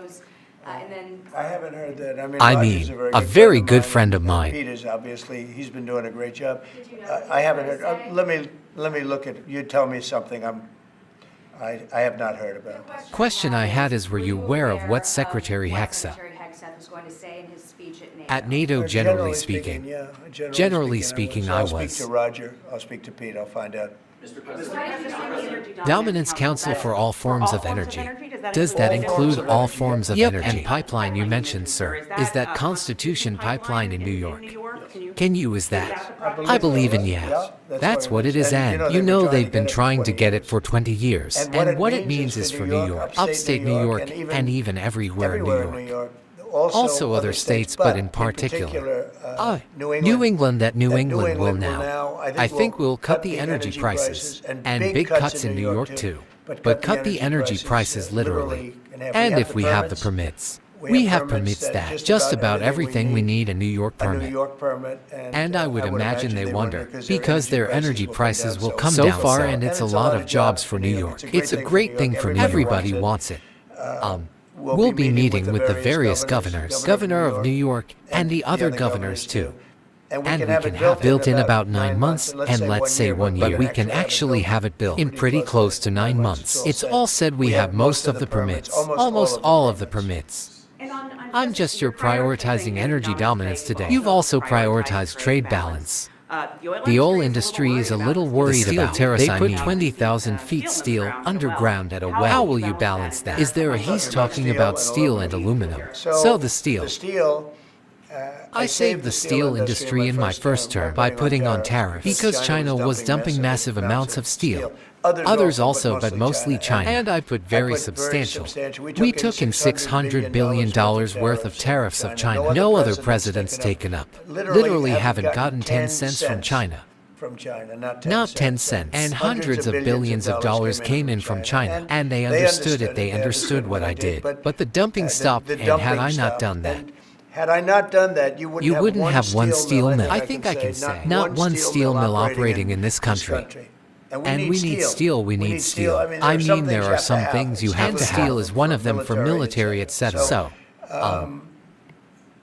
follows, and then... I haven't heard that. I Roger's mean, a very good friend of mine. Peter's, obviously, he's been doing a great job. I haven't heard, let me look at, you tell me something I have not heard about. Question I had is, were you aware of what Secretary Hegseth was going to say in his speech at NATO? at NATO, generally speaking? Yeah, Generally speaking, I I'll speak was. to Roger, I'll speak to Pete, I'll find out. Dominance Council for all forms of energy. Does that include all forms of energy? And pipeline you mentioned, sir, is that Constitution pipeline in New York? Can you use that? I believe in yeah. That's what it is, and you know they've been trying to get it for 20 years. And what it means is for New York, upstate New York, and even everywhere in New York. Also other states, but in particular, New England, that New England will now. I think we'll cut the energy prices, and big cuts in New York too. But cut the energy prices literally. And if we have the permits. We have permits that just about everything we need a New York permit. And I would imagine they wonder, because their energy prices will come down so far, and it's a lot of jobs for New York. It's a great thing for New York. Everybody wants it. We'll be meeting with the various governors, Governor of New York, and the other governors too. And we can have built in about 9 months, and let's say 1 year. But we can actually have it built in pretty close to 9 months. It's all said we have most of the permits, almost all of the permits. I'm just your prioritizing energy dominance today. You've also prioritized trade balance. The oil industry is a little worried about they put 20,000 feet steel underground at a well. How will you balance that? Is there a he's talking about steel and aluminum? So the steel. I saved the steel industry in my first term by putting on tariffs because China was dumping massive amounts of steel. Others also, but mostly China. And I put very substantial. We took in $600 billion worth of tariffs of China. No other president's taken up. Literally haven't gotten 10 cents from China. Not 10 cents. And hundreds of billions of dollars came in from China. And they understood it. They understood what I did. But the dumping stopped, and had I not done that, had I not done that, you wouldn't have one steel mill. I think I can say, not one steel mill operating in this country. And we need steel, we need steel. I mean, there are some things you have to have. Steel is one of them for military, etc. So,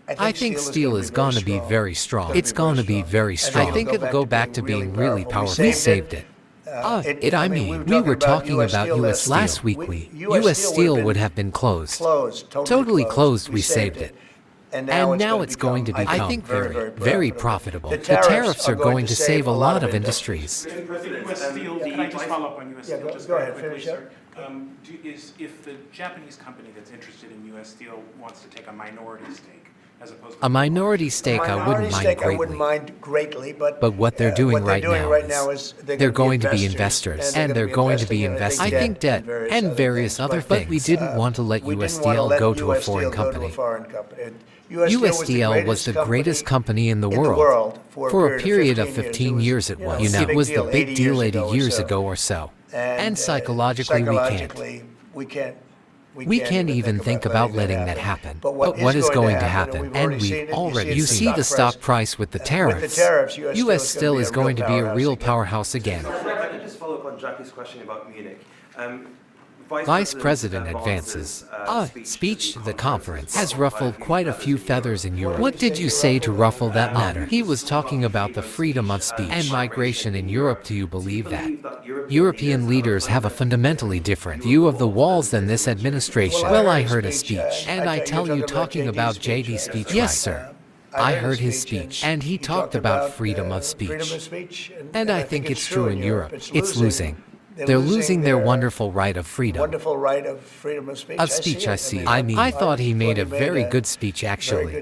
I think steel is going to be very strong. It's going to be very strong. I think it'll go back to being really powerful. We saved it. I mean, we were talking about U.S. steel. Last week, U.S. steel would have been closed. Totally closed, we saved it. And now it's going to become, I think, very, very profitable. The tariffs are going to save a lot of industries. U.S. Steel, can I just follow up on U.S. Steel just very quickly, sir? If the Japanese company that's interested in U.S. Steel wants to take a minority stake, as opposed to a minority stake, I wouldn't mind greatly. But what they're doing right now is they're going to be investors, and they're going to be investing, I think, debt and various other things. But we didn't want to let USDL go to a foreign company. USDL was the greatest company in the world. For a period of 15 years it was. It was the big deal 80 years ago or so. And psychologically we can't. We can't even think about letting that happen. But what is going to happen? And we've already you see the stock price with the tariffs. US still is going to be a real powerhouse again. If I could just follow up on Jackie's question about Munich. Vice President advances. Speech, the conference, has ruffled quite a few feathers in Europe. What did you say to ruffle that matter? He was talking about the freedom of speech and migration in Europe. Do you believe that? European leaders have a fundamentally different view of the walls than this administration. Well, I heard a speech, and I tell you, talking about JD's speech. Yes, sir. I heard his speech, and he talked about freedom of speech. And I think it's true in Europe. It's losing. They're losing their wonderful right of freedom. Wonderful right of freedom of speech. Of speech, I see. I mean, I thought he made a very good speech, actually.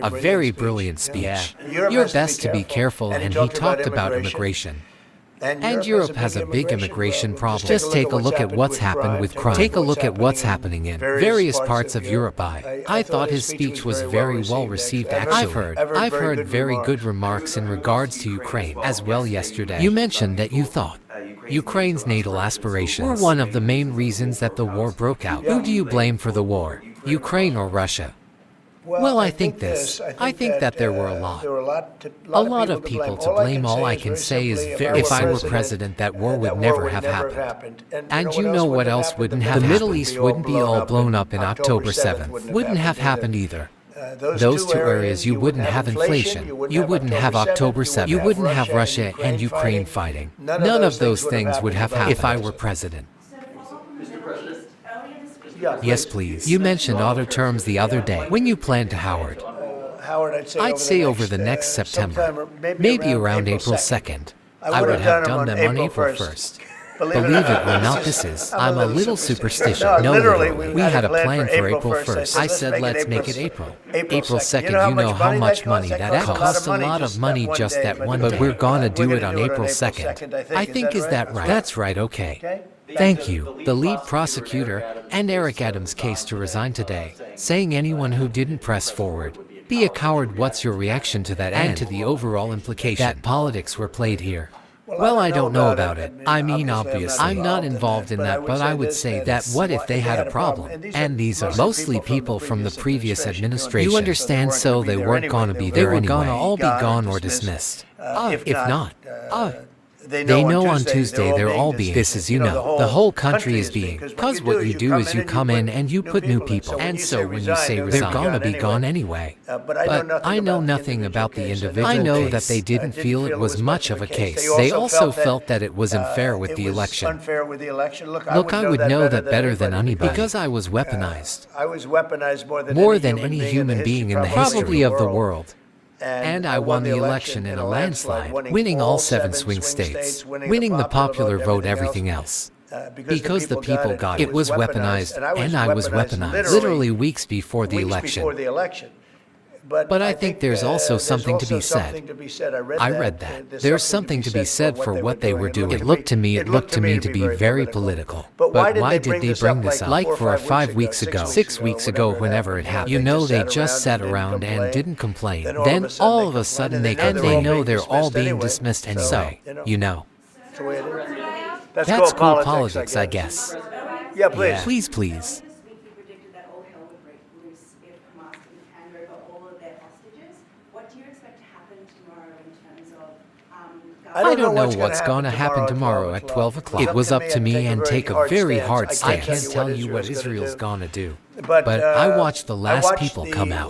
A very brilliant speech. You're best to be careful, and he talked about immigration. And Europe has a big immigration problem. Just take a look at what's happened with crime. Take a look at what's happening in various parts of Europe. I thought his speech was very well received, actually. I've heard very good remarks in regards to Ukraine as well yesterday. You mentioned that you thought Ukraine's NATO aspirations were one of the main reasons that the war broke out. Who do you blame for the war? Ukraine or Russia? Well, I think this. I think that there were a lot. A lot of people to blame. All I can say is if I were president, that war would never have happened. And you know what else wouldn't have happened? The Middle East wouldn't be all blown up in October 7th. Wouldn't have happened either. Those two areas, you wouldn't have inflation, you wouldn't have October 7th, you wouldn't have Russia and Ukraine fighting. None of those things would have happened if I were president. Yes, please. You mentioned auto terms the other day. When you plan to Howard? I'd say over the next September, maybe around April 2nd. I would have done them on April 1st. Believe it or not, I'm a little superstitious. No, literally, we had a plan for April 1st. I said, let's make it April. April 2nd, you know how much money that costs. A lot of money just that one day. But we're gonna do it on April 2nd. I think, is that right? That's right, okay. Thank you. The lead prosecutor and Eric Adams' case to resign today, saying anyone who didn't press forward, be a coward. What's your reaction to that and to the overall implication that politics were played here? Well, I don't know about it. I mean, obviously, I'm not involved in that, but I would say that what if they had a problem? And these are mostly people from the previous administration. You understand, so they weren't gonna be there anyway. They were gonna all be gone or dismissed. If not, they know on Tuesday they're all being, this is, you know, the whole country is being, because what you do is you come in and you put new people, and so when you say resign, they're gonna be gone anyway. But I know nothing about the individual case. I know that they didn't feel it was much of a case. They also felt that it was unfair with the election. Look, I would know that better than anybody, because I was weaponized. I was weaponized more than any human being in the history of the world. And I won the election in a landslide, winning all 7 swing states, winning the popular vote, everything else. Because the people got it. It was weaponized, and I was weaponized, literally weeks before the election. But I think there's also something to be said. I read that. There's something to be said for what they were doing. It looked to me to be very political. But why did they bring this up? Like for 5 weeks ago, 6 weeks ago, whenever it happened. You know, they just sat around and didn't complain. Then all of a sudden they know they're all being dismissed anyway. So, you know. That's cool politics, I guess. Yeah, please. Please. I don't know what's gonna happen tomorrow at 12 o'clock. It was up to me and take a very hard stance. I can't tell you what Israel's gonna do. But I watched the last people come out.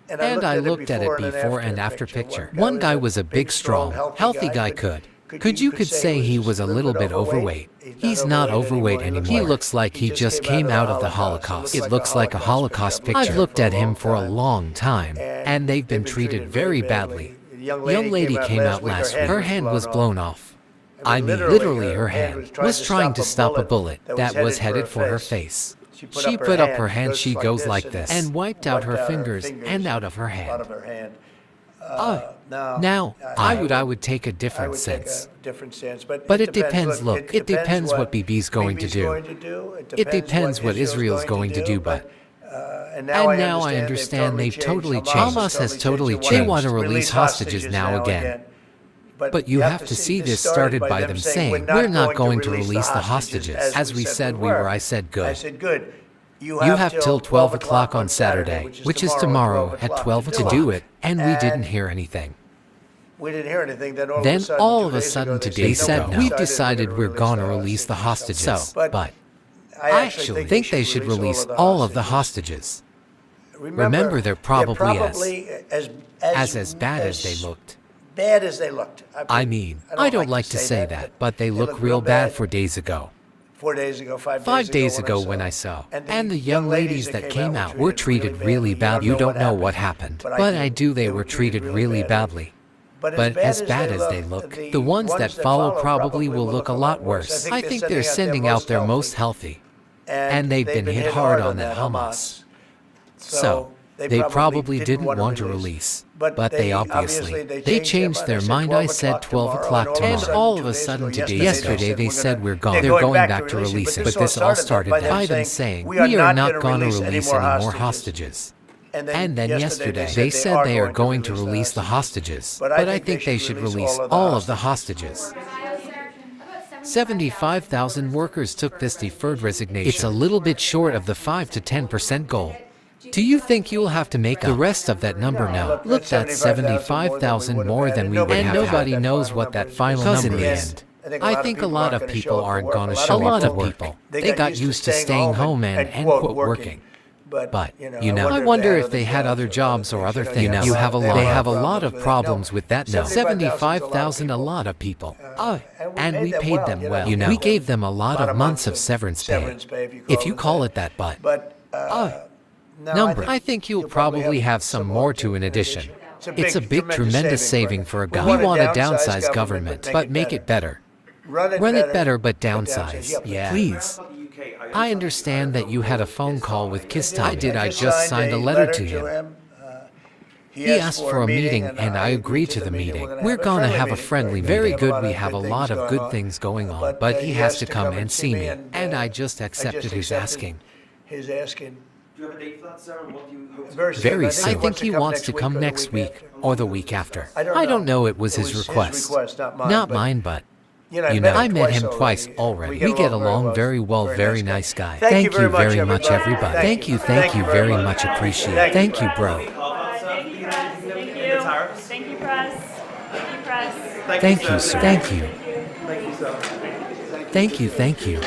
And I looked at it before and after picture. One guy was a big, strong, healthy guy. You could say he was a little bit overweight. He's not overweight anymore. He looks like he just came out of the Holocaust. It looks like a Holocaust picture. I've looked at him for a long time, and they've been treated very badly. Young lady came out last week. Her hand was blown off. I mean, literally her hand was trying to stop a bullet that was headed for her face. She put up her hand, she goes like this, and wiped out her fingers and out of her hand. Now, I would take a different stance. But it depends, look, it depends what BB's going to do. It depends what Israel's going to do, but... And now I understand they've totally changed. Hamas has totally changed. They want to release hostages now again. But you have to see this started by them saying, we're not going to release the hostages. As we said we were, I said good. You have till 12 o'clock on Saturday, which is tomorrow at 12 to do it, and we didn't hear anything. Then all of a sudden today they said, no. We've decided we're going to release the hostages. But I actually think they should release all of the hostages. Remember, they're probably as bad as they looked. I mean, I don't like to say that, but they look real bad for days ago. 5 days ago when I saw. And the young ladies that came out were treated really bad. You don't know what happened, but I do. They were treated really badly. But as bad as they look, the ones that follow probably will look a lot worse. I think they're sending out their most healthy. And they've been hit hard on that Hamas. So, they probably didn't want to release. But they obviously, they changed their mind. I said 12 o'clock tomorrow. And all of a sudden today, yesterday they said we're gone. They're going back to release it. But this all started by them saying, we are not going to release any more hostages. And then yesterday, they said they are going to release the hostages. But I think they should release all of the hostages. 75,000 workers took this deferred resignation. It's a little bit short of the 5 to 10% goal. Do you think you'll have to make up the rest of that number now? Look, that's 75,000 more than we would have. And nobody knows what that final number is. I think a lot of people aren't going to show up to work. They got used to staying home and quit working. But, I wonder if they had other jobs or other things. They have a lot of problems with that now. 75,000, a lot of people. And we paid them well. We gave them a lot of months of severance pay, if you call it that, but number. I think you'll probably have some more too in addition. It's a big, tremendous saving for a guy. We want to downsize government, but make it better. Run it better, but downsize. Yeah, please. I understand that you had a phone call with Kistai. I did. I just signed a letter to him. He asked for a meeting, and I agreed to the meeting. We're gonna have a friendly meeting. Very good. We have a lot of good things going on, but he has to come and see me, and I just accepted his asking. Do you have a date for that, sir? What do you hope to Very soon. I think he wants to come next week or the week after. I don't know. It was his request, not mine, but I met him twice already. We get along very well. Very nice guy. Thank you very much, everybody. Thank you very much. Appreciate it. Thank you, bro. Thank you, press. Thank you. Thank you, press. Thank you, press. Thank you, sir. Thank you. Thank you, sir. Thank you.